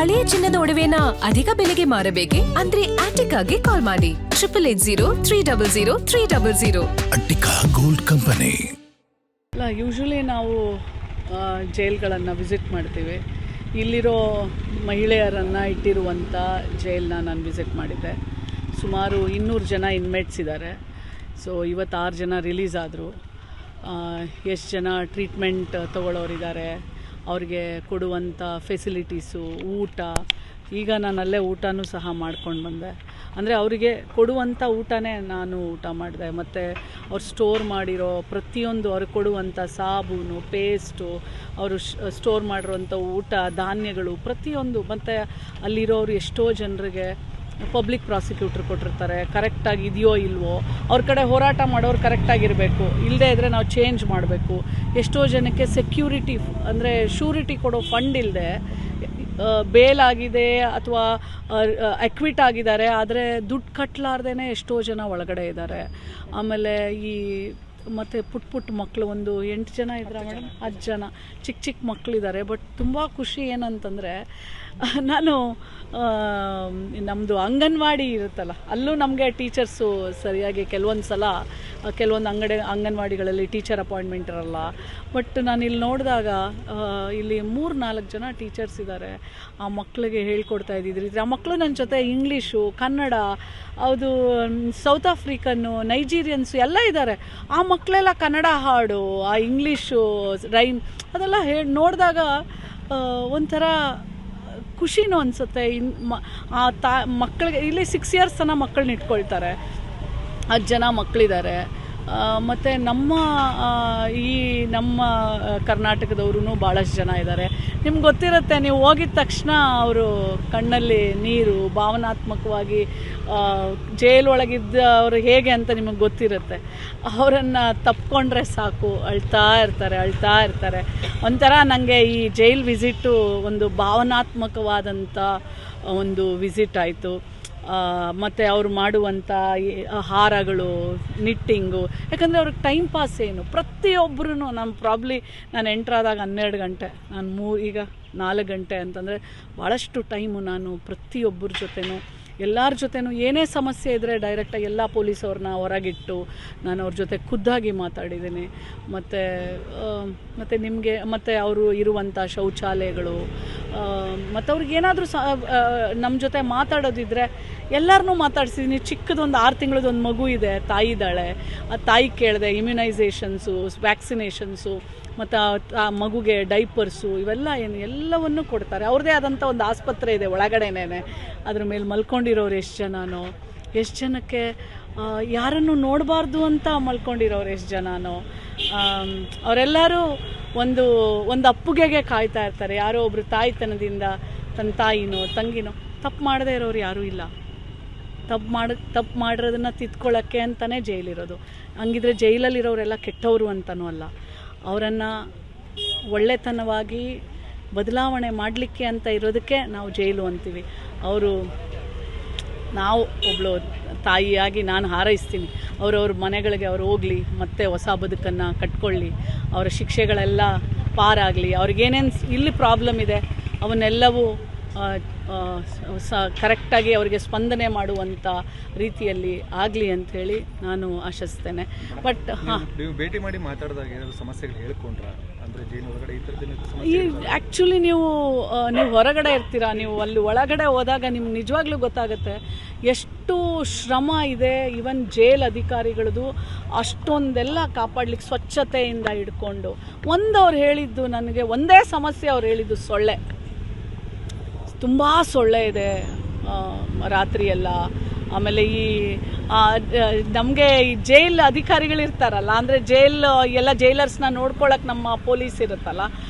ಹಳೆಯ ಚಿನ್ನದ ಒಡವೆನ ಅಧಿಕ ಬೆಲೆಗೆ ಮಾರಬೇಕೆ ಅಂದ್ರೆ ಆಟಿಕಾಗೆ ಕಾಲ್ ಮಾಡಿ 8803000300. Attica gold company. ಯೂಶಲಿ ನಾವು ಜೈಲ್ಗಳನ್ನು ವಿಸಿಟ್ ಮಾಡ್ತೀವಿ. ಇಲ್ಲಿರೋ ಮಹಿಳೆಯರನ್ನು ಇಟ್ಟಿರುವಂಥ ಜೈಲನ್ನ ನಾನು ವಿಸಿಟ್ ಮಾಡಿದ್ದೆ. ಸುಮಾರು 200 ಜನ ಇನ್ಮೇಟ್ಸ್ ಇದ್ದಾರೆ. ಸೊ ಇವತ್ತು 6 ಜನ ರಿಲೀಸ್ ಆದರು. ಎಷ್ಟು ಜನ ಟ್ರೀಟ್ಮೆಂಟ್ ತೊಗೊಳ್ಳೋರಿದ್ದಾರೆ, ಅವ್ರಿಗೆ ಕೊಡುವಂಥ ಫೆಸಿಲಿಟೀಸು, ಊಟ. ಈಗ ನಾನು ಅಲ್ಲೇ ಊಟನೂ ಸಹ ಮಾಡ್ಕೊಂಡು ಬಂದೆ. ಅಂದರೆ ಅವರಿಗೆ ಕೊಡುವಂಥ ಊಟನೇ ನಾನು ಊಟ ಮಾಡಿದೆ. ಮತ್ತು ಅವ್ರು ಸ್ಟೋರ್ ಮಾಡಿರೋ ಪ್ರತಿಯೊಂದು, ಅವ್ರಿಗೆ ಕೊಡುವಂಥ ಸಾಬೂನು, ಪೇಸ್ಟು, ಅವರು ಸ್ಟೋರ್ ಮಾಡಿರೋಂಥ ಊಟ, ಧಾನ್ಯಗಳು ಪ್ರತಿಯೊಂದು. ಮತ್ತು ಅಲ್ಲಿರೋರು ಎಷ್ಟೋ ಜನರಿಗೆ ಪಬ್ಲಿಕ್ ಪ್ರಾಸಿಕ್ಯೂಟ್ರ್ ಕೊಟ್ಟಿರ್ತಾರೆ. ಕರೆಕ್ಟಾಗಿ ಇದೆಯೋ ಇಲ್ವೋ, ಅವ್ರ ಕಡೆ ಹೋರಾಟ ಮಾಡೋರು ಕರೆಕ್ಟಾಗಿರಬೇಕು, ಇಲ್ಲದೇ ಇದ್ದರೆ ನಾವು ಚೇಂಜ್ ಮಾಡಬೇಕು. ಎಷ್ಟೋ ಜನಕ್ಕೆ ಸೆಕ್ಯೂರಿಟಿ ಅಂದರೆ ಶ್ಯೂರಿಟಿ ಕೊಡೋ ಫಂಡ್ ಇಲ್ಲದೆ ಬೇಲ್ ಆಗಿದೆ ಅಥವಾ ಅಕ್ವಿಟ್ ಆಗಿದ್ದಾರೆ, ಆದರೆ ದುಡ್ಡು ಕಟ್ಟಲಾರ್ದೇ ಎಷ್ಟೋ ಜನ ಒಳಗಡೆ ಇದ್ದಾರೆ. ಆಮೇಲೆ ಮತ್ತು ಪುಟ್ಟ ಮಕ್ಕಳು ಒಂದು 8 ಜನ ಇದ್ದಾರೆ ಮೇಡಮ್, 10 ಜನ ಚಿಕ್ಕ ಮಕ್ಕಳಿದ್ದಾರೆ. ಬಟ್ ತುಂಬ ಖುಷಿ ಏನಂತಂದರೆ, ನಾನು ನಮ್ಮದು ಅಂಗನವಾಡಿ ಇರುತ್ತಲ್ಲ, ಅಲ್ಲೂ ನಮಗೆ ಟೀಚರ್ಸು ಸರಿಯಾಗಿ ಕೆಲವೊಂದು ಅಂಗನವಾಡಿಗಳಲ್ಲಿ ಟೀಚರ್ ಅಪಾಯಿಂಟ್ಮೆಂಟ್ ಇರಲ್ಲ. ಬಟ್ ನಾನು ಇಲ್ಲಿ ನೋಡಿದಾಗ ಇಲ್ಲಿ 3-4 ಜನ ಟೀಚರ್ಸ್ ಇದ್ದಾರೆ. ಆ ಮಕ್ಕಳಿಗೆ ಹೇಳ್ಕೊಡ್ತಾ ಇದ್ದಿದ್ರಿ. ಆ ಮಕ್ಕಳು ನನ್ನ ಜೊತೆ ಇಂಗ್ಲೀಷು, ಕನ್ನಡ, ಅದು ಸೌತ್ ಆಫ್ರಿಕನ್ನು, ನೈಜೀರಿಯನ್ಸು ಎಲ್ಲ ಇದ್ದಾರೆ. ಆ ಮಕ್ಕಳೆಲ್ಲ ಕನ್ನಡ ಹಾಡು, ಆ ಇಂಗ್ಲೀಷು ರೈಮ್ ಅದೆಲ್ಲ ನೋಡಿದಾಗ ಒಂಥರ ಖುಷಿನೂ ಅನಿಸುತ್ತೆ. ಮಕ್ಕಳಿಗೆ ಇಲ್ಲಿ 6 ಇಯರ್ಸ್ ತನಕ ಮಕ್ಕಳನ್ನ ಇಟ್ಕೊಳ್ತಾರೆ. 10 ಜನ ಮಕ್ಕಳಿದ್ದಾರೆ. ಮತ್ತು ನಮ್ಮ ಕರ್ನಾಟಕದವ್ರೂ ಭಾಳಷ್ಟು ಜನ ಇದ್ದಾರೆ. ನಿಮ್ಗೆ ಗೊತ್ತಿರುತ್ತೆ, ನೀವು ಹೋಗಿದ ತಕ್ಷಣ ಅವರು ಕಣ್ಣಲ್ಲಿ ನೀರು, ಭಾವನಾತ್ಮಕವಾಗಿ ಜೈಲೊಳಗಿದ್ದವರು ಹೇಗೆ ಅಂತ ನಿಮಗೆ ಗೊತ್ತಿರುತ್ತೆ. ಅವರನ್ನು ತಪ್ಪಿಕೊಂಡ್ರೆ ಸಾಕು, ಅಳ್ತಾ ಇರ್ತಾರೆ. ಒಂಥರ ನನಗೆ ಈ ಜೈಲ್ ವಿಸಿಟ್ಟು ಒಂದು ಭಾವನಾತ್ಮಕವಾದಂಥ ಒಂದು ವಿಸಿಟ್ ಆಯಿತು. ಮತ್ತು ಅವ್ರು ಮಾಡುವಂಥ ಹಾರಗಳು, ನಿಟ್ಟಿಂಗು, ಯಾಕಂದರೆ ಅವ್ರಿಗೆ ಟೈಮ್ ಪಾಸ್ ಏನು, ಪ್ರತಿಯೊಬ್ಬರೂ ನಾನು ಎಂಟ್ರಾದಾಗ 12 ಗಂಟೆ, ಈಗ 4 ಗಂಟೆ ಅಂತಂದರೆ ಭಾಳಷ್ಟು ಟೈಮು ನಾನು ಪ್ರತಿಯೊಬ್ಬರ ಜೊತೆನೂ ಎಲ್ಲರ ಜೊತೆನೂ ಏನೇ ಸಮಸ್ಯೆ ಇದ್ದರೆ ಡೈರೆಕ್ಟಾಗಿ ಎಲ್ಲ ಪೊಲೀಸವ್ರನ್ನ ಹೊರಗಿಟ್ಟು ನಾನು ಅವ್ರ ಜೊತೆ ಖುದ್ದಾಗಿ ಮಾತಾಡಿದ್ದೀನಿ. ಮತ್ತು ನಿಮಗೆ ಮತ್ತು ಅವರು ಇರುವಂಥ ಶೌಚಾಲಯಗಳು, ಮತ್ತು ಅವ್ರಿಗೇನಾದರೂ ನಮ್ಮ ಜೊತೆ ಮಾತಾಡೋದಿದ್ದರೆ ಎಲ್ಲರನ್ನೂ ಮಾತಾಡ್ಸಿದ್ದೀನಿ. ಚಿಕ್ಕದೊಂದು 6 ತಿಂಗಳದೊಂದು ಮಗು ಇದೆ, ತಾಯಿ ಇದ್ದಾಳೆ. ಆ ತಾಯಿ ಕೇಳಿದೆ, ಇಮ್ಯುನೈಸೇಷನ್ಸು, ವ್ಯಾಕ್ಸಿನೇಷನ್ಸು, ಮತ್ತು ಆ ಮಗುಗೆ ಡೈಪರ್ಸು, ಎಲ್ಲವನ್ನೂ ಕೊಡ್ತಾರೆ. ಅವ್ರದ್ದೇ ಆದಂಥ ಒಂದು ಆಸ್ಪತ್ರೆ ಇದೆ ಒಳಗಡೆನೇ. ಅದ್ರ ಮೇಲೆ ಮಲ್ಕೊಂಡಿರೋರು ಎಷ್ಟು ಜನಕ್ಕೆ ಯಾರನ್ನು ನೋಡಬಾರ್ದು ಅಂತ ಮಲ್ಕೊಂಡಿರೋರು ಎಷ್ಟು ಜನನೋ. ಅವರೆಲ್ಲರೂ ಒಂದು ಅಪ್ಪುಗೆಗೆ ಕಾಯ್ತಾ ಇರ್ತಾರೆ. ಯಾರೋ ಒಬ್ಬರು ತಾಯ್ತನದಿಂದ ತನ್ನ ತಾಯಿನೋ ತಂಗಿನೋ ತಪ್ಪು ಮಾಡದೇ ಇರೋರು ಯಾರೂ ಇಲ್ಲ. ತಪ್ಪು ಮಾಡಿರೋದನ್ನು ತಿದ್ಕೊಳ್ಳೋಕ್ಕೆ ಅಂತಲೇ ಜೈಲಿರೋದು. ಹಂಗಿದ್ರೆ ಜೈಲಲ್ಲಿರೋರೆಲ್ಲ ಕೆಟ್ಟವರು ಅಂತನೂ ಅಲ್ಲ. ಅವರನ್ನು ಒಳ್ಳೆತನವಾಗಿ ಬದಲಾವಣೆ ಮಾಡಲಿಕ್ಕೆ ಅಂತ ಇರೋದಕ್ಕೆ ನಾವು ಜೈಲು ಅಂತೀವಿ. ನಾವು ಒಬ್ಬಳು ತಾಯಿಯಾಗಿ ನಾನು ಹಾರೈಸ್ತೀನಿ, ಅವರವ್ರ ಮನೆಗಳಿಗೆ ಅವ್ರು ಹೋಗಲಿ, ಮತ್ತೆ ಹೊಸ ಬದುಕನ್ನು ಕಟ್ಕೊಳ್ಳಿ, ಅವರ ಶಿಕ್ಷೆಗಳೆಲ್ಲ ಪಾರಾಗಲಿ, ಅವ್ರಿಗೇನೇನು ಇಲ್ಲಿ ಪ್ರಾಬ್ಲಮ್ ಇದೆ ಅವನ್ನೆಲ್ಲವೂ ಕರೆಕ್ಟಾಗಿ ಅವರಿಗೆ ಸ್ಪಂದನೆ ಮಾಡುವಂಥ ರೀತಿಯಲ್ಲಿ ಆಗಲಿ ಅಂಥೇಳಿ ನಾನು ಆಶಿಸ್ತೇನೆ. ಬಟ್ ನೀವು ಭೇಟಿ ಮಾಡಿ ಮಾತಾಡಿದಾಗ ಏನಾದರೂ ಸಮಸ್ಯೆಗಳು ಹೇಳ್ಕೊಂಡ್ರ? ಅಂದರೆ ಜೈಲು ಒಳಗಡೆ ಈ ಥರದ್ದು ಆ್ಯಕ್ಚುಲಿ ನೀವು ಹೊರಗಡೆ ಇರ್ತೀರಾ, ನೀವು ಅಲ್ಲಿ ಒಳಗಡೆ ಹೋದಾಗ ನಿಮ್ಗೆ ನಿಜವಾಗ್ಲೂ ಗೊತ್ತಾಗುತ್ತೆ ಎಷ್ಟು ಶ್ರಮ ಇದೆ. ಈವನ್ ಜೈಲ್ ಅಧಿಕಾರಿಗಳದು ಅಷ್ಟೊಂದೆಲ್ಲ ಕಾಪಾಡ್ಲಿಕ್ಕೆ, ಸ್ವಚ್ಛತೆಯಿಂದ ಹಿಡ್ಕೊಂಡು. ಅವ್ರು ಹೇಳಿದ್ದು ನನಗೆ ಒಂದೇ ಸಮಸ್ಯೆ, ಅವ್ರು ಹೇಳಿದ್ದು ಸೊಳ್ಳೆ. ತುಂಬ ಸೊಳ್ಳೆ ಇದೆ ರಾತ್ರಿಯೆಲ್ಲ. ಆಮೇಲೆ ನಮಗೆ ಈ ಜೈಲ್ ಅಧಿಕಾರಿಗಳಿರ್ತಾರಲ್ಲ, ಅಂದರೆ ಎಲ್ಲ ಜೈಲರ್ಸ್ನ ನೋಡ್ಕೊಳ್ಳೋಕೆ ನಮ್ಮ ಪೊಲೀಸ್ ಇರುತ್ತಲ್ಲ,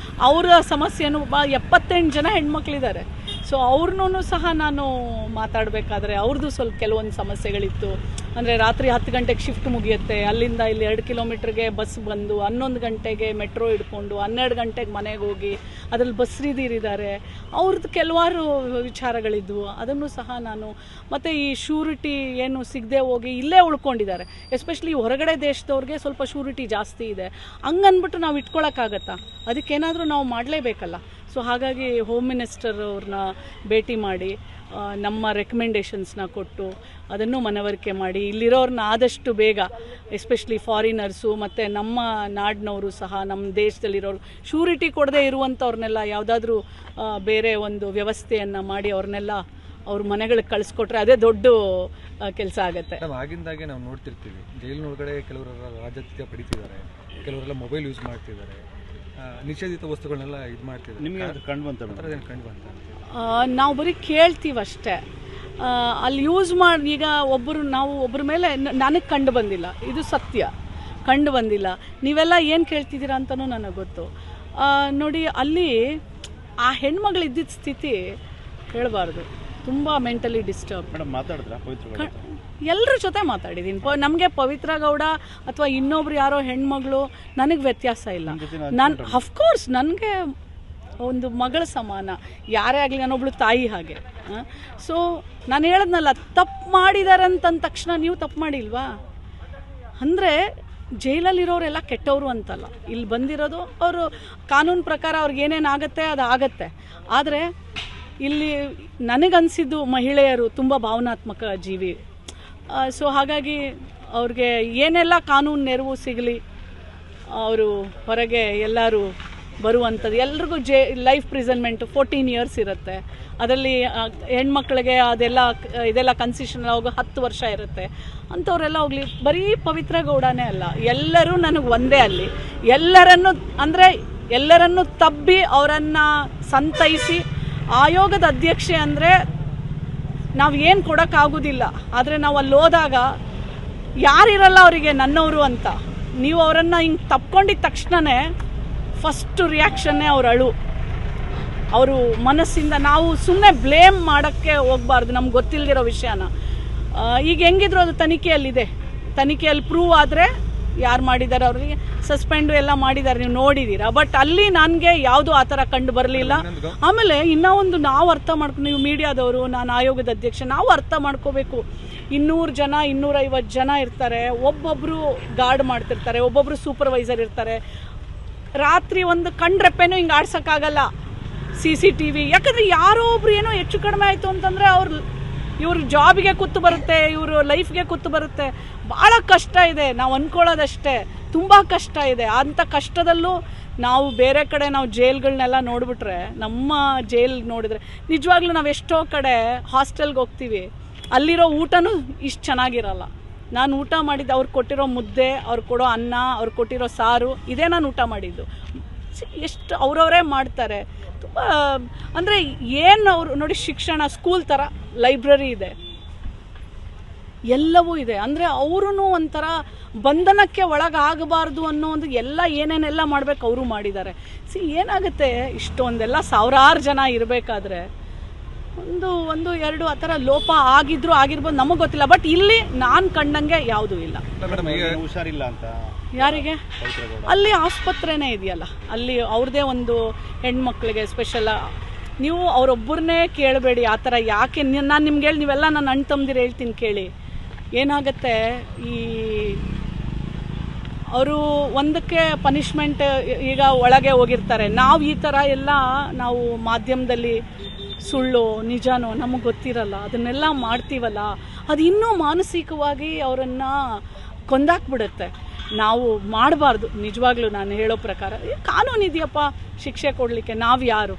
ಅವರ ಸಮಸ್ಯೆನೂ 78 ಜನ ಹೆಣ್ಮಕ್ಳಿದ್ದಾರೆ. ಸೊ ಅವ್ರನ್ನೂ ಸಹ ನಾನು ಮಾತಾಡಬೇಕಾದ್ರೆ ಅವ್ರದ್ದು ಸ್ವಲ್ಪ ಕೆಲವೊಂದು ಸಮಸ್ಯೆಗಳಿತ್ತು. ಅಂದರೆ ರಾತ್ರಿ 10 ಗಂಟೆಗೆ ಶಿಫ್ಟ್ ಮುಗಿಯುತ್ತೆ, ಅಲ್ಲಿಂದ ಇಲ್ಲಿ 2 ಕಿಲೋಮೀಟ್ರಿಗೆ ಬಸ್ ಬಂದು 11 ಗಂಟೆಗೆ ಮೆಟ್ರೋ ಹಿಡ್ಕೊಂಡು 12 ಗಂಟೆಗೆ ಮನೆಗೆ ಹೋಗಿ ಅದರಲ್ಲಿ ಬಸ್ರಿದೀರಿದ್ದಾರೆ. ಅವ್ರದ್ದು ಕೆಲವಾರು ವಿಚಾರಗಳಿದ್ವು, ಅದನ್ನು ಸಹ ನಾನು. ಮತ್ತು ಈ ಶ್ಯೂರಿಟಿ ಏನು ಸಿಗದೆ ಹೋಗಿ ಇಲ್ಲೇ ಉಳ್ಕೊಂಡಿದ್ದಾರೆ. ಎಸ್ಪೆಷಲಿ ಹೊರಗಡೆ ದೇಶದವ್ರಿಗೆ ಸ್ವಲ್ಪ ಶ್ಯೂರಿಟಿ ಜಾಸ್ತಿ ಇದೆ. ಹಂಗನ್ಬಿಟ್ಟು ನಾವು ಇಟ್ಕೊಳ್ಳೋಕ್ಕಾಗತ್ತಾ? ಅದಕ್ಕೇನಾದರೂ ನಾವು ಮಾಡಲೇಬೇಕಲ್ಲ. ಸೊ ಹಾಗಾಗಿ ಹೋಮ್ ಮಿನಿಸ್ಟರ್ ಅವ್ರನ್ನ ಭೇಟಿ ಮಾಡಿ ನಮ್ಮ ರೆಕಮೆಂಡೇಷನ್ಸ್ನ ಕೊಟ್ಟು ಅದನ್ನು ಮನವರಿಕೆ ಮಾಡಿ ಇಲ್ಲಿರೋರನ್ನ ಆದಷ್ಟು ಬೇಗ ಎಸ್ಪೆಷಲಿ ಫಾರಿನರ್ಸು ಮತ್ತು ನಮ್ಮ ನಾಡಿನವರು ಸಹ ನಮ್ಮ ದೇಶದಲ್ಲಿರೋರು ಶ್ಯೂರಿಟಿ ಕೊಡದೇ ಇರುವಂಥವ್ರನ್ನೆಲ್ಲ ಯಾವುದಾದ್ರೂ ಬೇರೆ ಒಂದು ವ್ಯವಸ್ಥೆಯನ್ನು ಮಾಡಿ ಅವ್ರನ್ನೆಲ್ಲ ಅವ್ರ ಮನೆಗಳಿಗೆ ಕಳಿಸ್ಕೊಟ್ರೆ ಅದೇ ದೊಡ್ಡ ಕೆಲಸ ಆಗುತ್ತೆ. ಆಗಿಂದಾಗೆ ನಾವು ನೋಡ್ತಿರ್ತೀವಿ ಜೈಲಿನೊಳಗಡೆ ಕೆಲವರೆಲ್ಲ ರಾಜಕೀಯ ಪಡಿತಿದ್ದಾರೆ, ಕೆಲವರೆಲ್ಲ ಮೊಬೈಲ್ ಯೂಸ್ ಮಾಡ್ತಿದ್ದಾರೆ, ನಿಷೇಧಿತ ವಸ್ತುಗಳನ್ನೆಲ್ಲ ಇದು ಮಾಡ್ತಿದ್ದಾರೆ. ನಿಮಗೆ ಅದು ಕಂಡು ಬಂತ? ನಾವು ಬರೀ ಕೇಳ್ತೀವಷ್ಟೇ. ಅಲ್ಲಿ ಯೂಸ್ ಮಾಡಿ ಈಗ ನಾವು ಒಬ್ಬರ ಮೇಲೆ ನನಗೆ ಕಂಡು ಬಂದಿಲ್ಲ, ಇದು ಸತ್ಯ, ಕಂಡು ಬಂದಿಲ್ಲ. ನೀವೆಲ್ಲ ಏನು ಕೇಳ್ತಿದ್ದೀರಾ ಅಂತಲೂ ನನಗೆ ಗೊತ್ತು. ನೋಡಿ, ಅಲ್ಲಿ ಆ ಹೆಣ್ಮಗಳು ಇದ್ದಿದ್ದ ಸ್ಥಿತಿ ಹೇಳಬಾರ್ದು, ತುಂಬ ಮೆಂಟಲಿ ಡಿಸ್ಟರ್ಬ್. ಎಲ್ಲರ ಜೊತೆ ಮಾತಾಡಿದ್ದೀನಿ. ನಮಗೆ ಪವಿತ್ರ ಗೌಡ ಅಥವಾ ಇನ್ನೊಬ್ರು ಯಾರೋ ಹೆಣ್ಮಗಳು ನನಗೆ ವ್ಯತ್ಯಾಸ ಇಲ್ಲ. ನಾನು ಅಫ್ಕೋರ್ಸ್ ನನಗೆ ಒಂದು ಮಗಳ ಸಮಾನ, ಯಾರೇ ಆಗಲಿ ನಾನೊಬ್ಳು ತಾಯಿ ಹಾಗೆ. ಸೊ ನಾನು ಹೇಳಿದ್ನಲ್ಲ, ತಪ್ಪು ಮಾಡಿದ್ದಾರೆ ಅಂತಂದ ತಕ್ಷಣ ನೀವು ತಪ್ಪು ಮಾಡಿಲ್ವಾ ಅಂದರೆ ಜೈಲಲ್ಲಿರೋರೆಲ್ಲ ಕೆಟ್ಟವರು ಅಂತಲ್ಲ. ಇಲ್ಲಿ ಬಂದಿರೋದು ಅವರು ಕಾನೂನು ಪ್ರಕಾರ ಅವ್ರಿಗೆ ಏನೇನಾಗುತ್ತೆ ಅದು ಆಗತ್ತೆ. ಆದರೆ ಇಲ್ಲಿ ನನಗನ್ಸಿದ್ದು ಮಹಿಳೆಯರು ತುಂಬ ಭಾವನಾತ್ಮಕ ಜೀವಿ. ಸೊ ಹಾಗಾಗಿ ಅವ್ರಿಗೆ ಏನೆಲ್ಲ ಕಾನೂನು ನೆರವು ಸಿಗಲಿ, ಅವರು ಹೊರಗೆ ಎಲ್ಲರೂ ಬರುವಂಥದ್ದು. ಎಲ್ರಿಗೂ ಲೈಫ್ ಪ್ರಿಸನ್ಮೆಂಟು 14 ಇಯರ್ಸ್ ಇರುತ್ತೆ. ಅದರಲ್ಲಿ ಹೆಣ್ಮಕ್ಳಿಗೆ ಇದೆಲ್ಲ ಕನ್ಸೆಷನ್ ಹೋಗೋ 10 ವರ್ಷ ಇರುತ್ತೆ. ಅಂಥವರೆಲ್ಲ ಹೋಗಲಿ. ಬರೀ ಪವಿತ್ರ ಗೌಡನೇ ಅಲ್ಲ, ಎಲ್ಲರೂ ನನಗೆ ಒಂದೇ. ಅಲ್ಲಿ ಎಲ್ಲರನ್ನು ತಬ್ಬಿ ಅವರನ್ನು ಸಂತೈಸಿ ಆಯೋಗದ ಅಧ್ಯಕ್ಷೆ ಅಂದರೆ ನಾವು ಏನು ಕೊಡೋಕ್ಕಾಗೋದಿಲ್ಲ. ಆದರೆ ನಾವು ಅಲ್ಲಿ ಹೋದಾಗ ಯಾರಿರಲ್ಲ ಅವರಿಗೆ ನನ್ನವರು ಅಂತ. ನೀವು ಅವರನ್ನು ಹಿಂಗೆ ತಪ್ಕೊಂಡಿದ್ದ ತಕ್ಷಣವೇ ಫಸ್ಟು ರಿಯಾಕ್ಷನ್ನೇ ಅವ್ರ ಅಳು. ಅವರು ಮನಸ್ಸಿಂದ ನಾವು ಸುಮ್ಮನೆ ಬ್ಲೇಮ್ ಮಾಡೋಕ್ಕೆ ಹೋಗಬಾರ್ದು ನಮ್ಗೆ ಗೊತ್ತಿಲ್ಲದಿರೋ ವಿಷಯನ. ಈಗ ಹೆಂಗಿದ್ರು ಅದು ತನಿಖೆಯಲ್ಲಿದೆ. ತನಿಖೆಯಲ್ಲಿ ಪ್ರೂವ್ ಆದರೆ ಯಾರು ಮಾಡಿದ್ದಾರೆ ಅವ್ರಿಗೆ ಸಸ್ಪೆಂಡು ಎಲ್ಲ ಮಾಡಿದ್ದಾರೆ, ನೀವು ನೋಡಿದ್ದೀರಾ. ಬಟ್ ಅಲ್ಲಿ ನನಗೆ ಯಾವುದೂ ಆ ಥರ ಕಂಡು ಬರಲಿಲ್ಲ. ಆಮೇಲೆ ಇನ್ನೂ ಒಂದು ನಾವು ಅರ್ಥ ಮಾಡ್ಕೊಂಡು, ನೀವು ಮೀಡಿಯಾದವರು, ನಾನು ಆಯೋಗದ ಅಧ್ಯಕ್ಷ, ನಾವು ಅರ್ಥ ಮಾಡ್ಕೋಬೇಕು. 200 ಜನ 250 ಜನ ಇರ್ತಾರೆ, ಒಬ್ಬೊಬ್ಬರು ಗಾರ್ಡ್ ಮಾಡ್ತಿರ್ತಾರೆ, ಒಬ್ಬೊಬ್ಬರು ಸೂಪರ್ವೈಸರ್ ಇರ್ತಾರೆ. ರಾತ್ರಿ ಒಂದು ಕಣ್ರೆಪ್ಪೆನೂ ಹಿಂಗೆ ಆಡ್ಸೋಕ್ಕಾಗಲ್ಲ CCTV. ಯಾಕಂದರೆ ಯಾರೋ ಒಬ್ರು ಏನೋ ಹೆಚ್ಚು ಕಡಿಮೆ ಆಯಿತು ಅಂತಂದರೆ ಇವ್ರ ಜಾಬಿಗೆ ಕುತ್ತು ಬರುತ್ತೆ, ಇವರು ಲೈಫ್ಗೆ ಕುತ್ತು ಬರುತ್ತೆ. ಭಾಳ ಕಷ್ಟ ಇದೆ. ನಾವು ಅಂದ್ಕೊಳ್ಳೋದಷ್ಟೇ, ತುಂಬ ಕಷ್ಟ ಇದೆ. ಅಂಥ ಕಷ್ಟದಲ್ಲೂ ನಾವು ಬೇರೆ ಕಡೆ ನಾವು ಜೈಲ್ಗಳನ್ನೆಲ್ಲ ನೋಡಿಬಿಟ್ರೆ, ನಮ್ಮ ಜೈಲ್ ನೋಡಿದ್ರೆ ನಿಜವಾಗ್ಲೂ ನಾವು ಎಷ್ಟೋ ಕಡೆ ಹಾಸ್ಟೆಲ್ಗೆ ಹೋಗ್ತೀವಿ, ಅಲ್ಲಿರೋ ಊಟನೂ ಇಷ್ಟು ಚೆನ್ನಾಗಿರಲ್ಲ. ನಾನು ಊಟ ಮಾಡಿದ್ದು ಅವ್ರು ಕೊಟ್ಟಿರೋ ಮುದ್ದೆ, ಅವ್ರು ಕೊಡೋ ಅನ್ನ, ಅವ್ರು ಕೊಟ್ಟಿರೋ ಸಾರು, ಇದೇ ನಾನು ಊಟ ಮಾಡಿದ್ದು. ಎಷ್ಟು ಅವರವರೇ ಮಾಡ್ತಾರೆ. ತುಂಬ ಅಂದರೆ ಏನು ಅವರು ನೋಡಿ, ಶಿಕ್ಷಣ ಸ್ಕೂಲ್ ಥರ ಲೈಬ್ರರಿ ಇದೆ, ಎಲ್ಲವೂ ಇದೆ. ಅಂದರೆ ಅವರೂ ಒಂಥರ ಬಂಧನಕ್ಕೆ ಒಳಗಾಗಬಾರ್ದು ಅನ್ನೋ ಒಂದು ಏನೇನೆಲ್ಲ ಮಾಡಬೇಕು ಅವರು ಮಾಡಿದ್ದಾರೆ. ಏನಾಗುತ್ತೆ, ಇಷ್ಟೊಂದೆಲ್ಲ ಸಾವಿರಾರು ಜನ ಇರಬೇಕಾದ್ರೆ ಒಂದು ಎರಡು ಆ ಥರ ಲೋಪ ಆಗಿರ್ಬೋದು, ನಮಗೆ ಗೊತ್ತಿಲ್ಲ. ಬಟ್ ಇಲ್ಲಿ ನಾನು ಕಂಡಂಗೆ ಯಾವುದೂ ಇಲ್ಲ. ಹುಷಾರಿಲ್ಲ ಅಂತ ಯಾರಿಗೆ? ಅಲ್ಲಿ ಆಸ್ಪತ್ರೆನೇ ಇದೆಯಲ್ಲ, ಅಲ್ಲಿ ಅವ್ರದ್ದೇ ಒಂದು ಹೆಣ್ಮಕ್ಳಿಗೆ ಸ್ಪೆಷಲ್. ನೀವು ಅವರೊಬ್ಬರನ್ನೇ ಕೇಳಬೇಡಿ ಆ ಥರ. ಯಾಕೆ ನಾನು ನಿಮ್ಗೆ ನೀವೆಲ್ಲ ನನ್ನ ಅಣ್ಣ ತಮ್ಮದಿರು ಹೇಳ್ತೀನಿ ಕೇಳಿ. ಏನಾಗುತ್ತೆ, ಅವರು ಒಂದಕ್ಕೆ ಪನಿಷ್ಮೆಂಟ್, ಈಗ ಒಳಗೆ ಹೋಗಿರ್ತಾರೆ. ನಾವು ಈ ಥರ ಎಲ್ಲ ನಾವು ಮಾಧ್ಯಮದಲ್ಲಿ ಸುಳ್ಳು ನಿಜಾನೋ ನಮಗೆ ಗೊತ್ತಿರಲ್ಲ, ಅದನ್ನೆಲ್ಲ ಮಾಡ್ತೀವಲ್ಲ, ಅದು ಇನ್ನೂ ಮಾನಸಿಕವಾಗಿ ಅವರನ್ನು ಕೊಂದಾಕ್ಬಿಡುತ್ತೆ. ನಾವು ಮಾಡಬಾರ್ದು. ನಿಜವಾಗ್ಲೂ ನಾನು ಹೇಳೋ ಪ್ರಕಾರ ಕಾನೂನು ಇದೆಯಪ್ಪ ಶಿಕ್ಷೆ ಕೊಡಲಿಕ್ಕೆ, ನಾವು ಯಾರು?